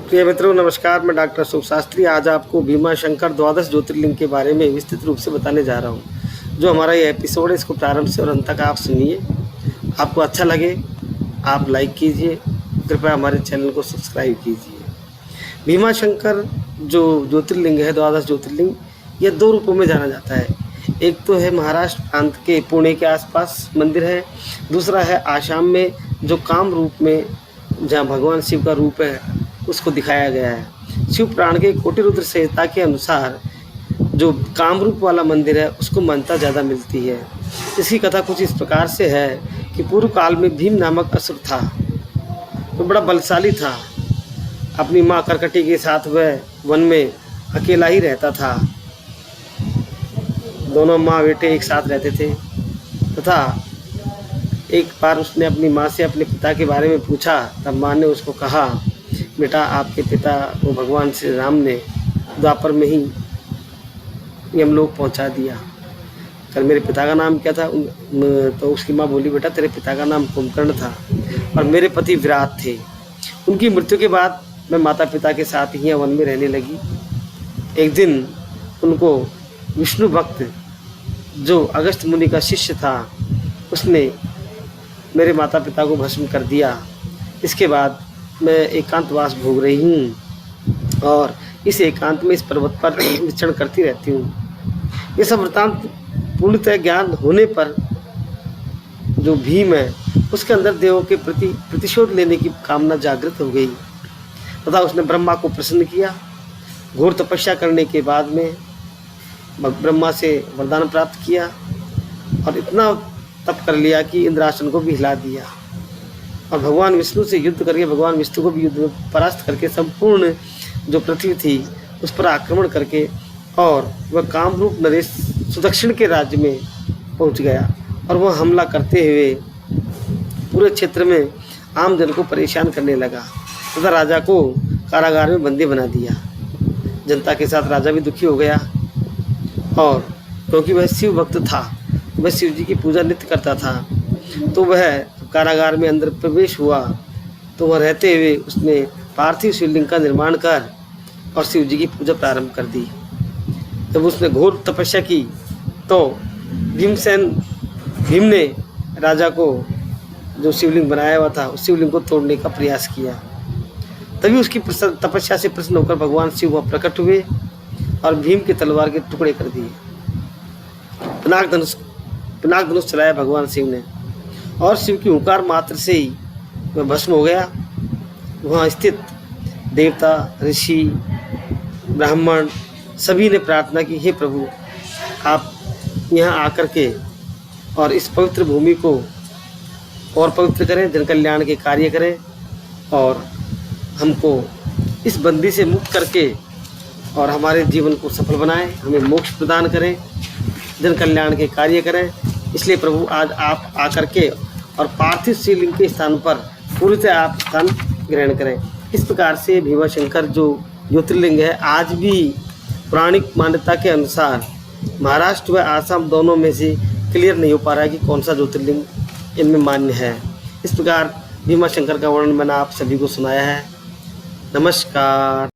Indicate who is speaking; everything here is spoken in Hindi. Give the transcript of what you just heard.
Speaker 1: प्रिय मित्रों नमस्कार, मैं डॉक्टर अशोक शास्त्री आज आपको भीमाशंकर द्वादश ज्योतिर्लिंग के बारे में विस्तृत रूप से बताने जा रहा हूँ। जो हमारा ये एपिसोड है इसको प्रारंभ से और अंत तक आप सुनिए। आपको अच्छा लगे आप लाइक कीजिए, कृपया हमारे चैनल को सब्सक्राइब कीजिए। भीमाशंकर जो ज्योतिर्लिंग है, द्वादश ज्योतिर्लिंग, यह दो रूपों में जाना जाता है। एक तो है महाराष्ट्र प्रांत के पुणे के आसपास मंदिर है, दूसरा है आसाम में जो काम रूप में जहाँ भगवान शिव का रूप है उसको दिखाया गया है। शिव पुराण के कोटि रुद्र संहिता के अनुसार जो कामरूप वाला मंदिर है उसको मान्यता ज़्यादा मिलती है। इसकी कथा कुछ इस प्रकार से है कि पूर्व काल में भीम नामक असुर था, तो बड़ा बलशाली था। अपनी माँ करकटी के साथ वह वन में अकेला ही रहता था। दोनों माँ बेटे एक साथ रहते थे तथा एक बार उसने अपनी माँ से अपने पिता के बारे में पूछा। तब माँ ने उसको कहा, बेटा आपके पिता को भगवान श्री राम ने द्वापर में ही यमलोक पहुंचा दिया। कल मेरे पिता का नाम क्या था? तो उसकी माँ बोली, बेटा तेरे पिता का नाम कुंभकर्ण था और मेरे पति विराट थे। उनकी मृत्यु के बाद मैं माता पिता के साथ ही वन में रहने लगी। एक दिन उनको विष्णु भक्त जो अगस्त मुनि का शिष्य था उसने मेरे माता पिता को भस्म कर दिया। इसके बाद मैं एकांतवास भोग रही हूँ और इस एकांत में इस पर्वत पर विचरण करती रहती हूँ। ये सब वृतांत पूर्णतः ज्ञान होने पर जो भीम है उसके अंदर देवों के प्रति प्रतिशोध लेने की कामना जागृत हो गई तथा उसने ब्रह्मा को प्रसन्न किया। घोर तपस्या करने के बाद में ब्रह्मा से वरदान प्राप्त किया और इतना तप कर लिया कि इंद्रासन को भी हिला दिया और भगवान विष्णु से युद्ध करके भगवान विष्णु को भी युद्ध में परास्त करके संपूर्ण जो पृथ्वी थी उस पर आक्रमण करके और वह कामरूप नरेश सुदक्षिण के राज्य में पहुंच गया और वह हमला करते हुए पूरे क्षेत्र में आम जन को परेशान करने लगा तथा राजा को कारागार में बंदी बना दिया। जनता के साथ राजा भी दुखी हो गया और क्योंकि वह शिव भक्त था, वह शिव जी की पूजा नित्य करता था, तो वह कारागार में अंदर प्रवेश हुआ तो वह रहते हुए उसने पार्थिव शिवलिंग का निर्माण कर और शिव जी की पूजा प्रारंभ कर दी। जब उसने घोर तपस्या की तो भीम ने राजा को जो शिवलिंग बनाया हुआ था उस शिवलिंग को तोड़ने का प्रयास किया। तभी उसकी तपस्या से प्रसन्न होकर भगवान शिव वहाँ प्रकट हुए और भीम के तलवार के टुकड़े कर दिए। पिनाक धनुष चलाया भगवान शिव ने और शिव की हुंकार मात्र से ही वह भस्म हो गया। वहाँ स्थित देवता, ऋषि, ब्राह्मण सभी ने प्रार्थना की, हे प्रभु आप यहाँ आकर के और इस पवित्र भूमि को और पवित्र करें, जन कल्याण के कार्य करें और हमको इस बंदी से मुक्त करके और हमारे जीवन को सफल बनाएं, हमें मोक्ष प्रदान करें, जन कल्याण के कार्य करें। इसलिए प्रभु आज आप आकर के और पार्थिव शिवलिंग के स्थान पर पूर्णतः आप स्थान ग्रहण करें। इस प्रकार से भीमाशंकर जो ज्योतिर्लिंग है आज भी पौराणिक मान्यता के अनुसार महाराष्ट्र व आसाम दोनों में से क्लियर नहीं हो पा रहा है कि कौन सा ज्योतिर्लिंग इनमें मान्य है। इस प्रकार भीमाशंकर का वर्णन मैंने आप सभी को सुनाया है। नमस्कार।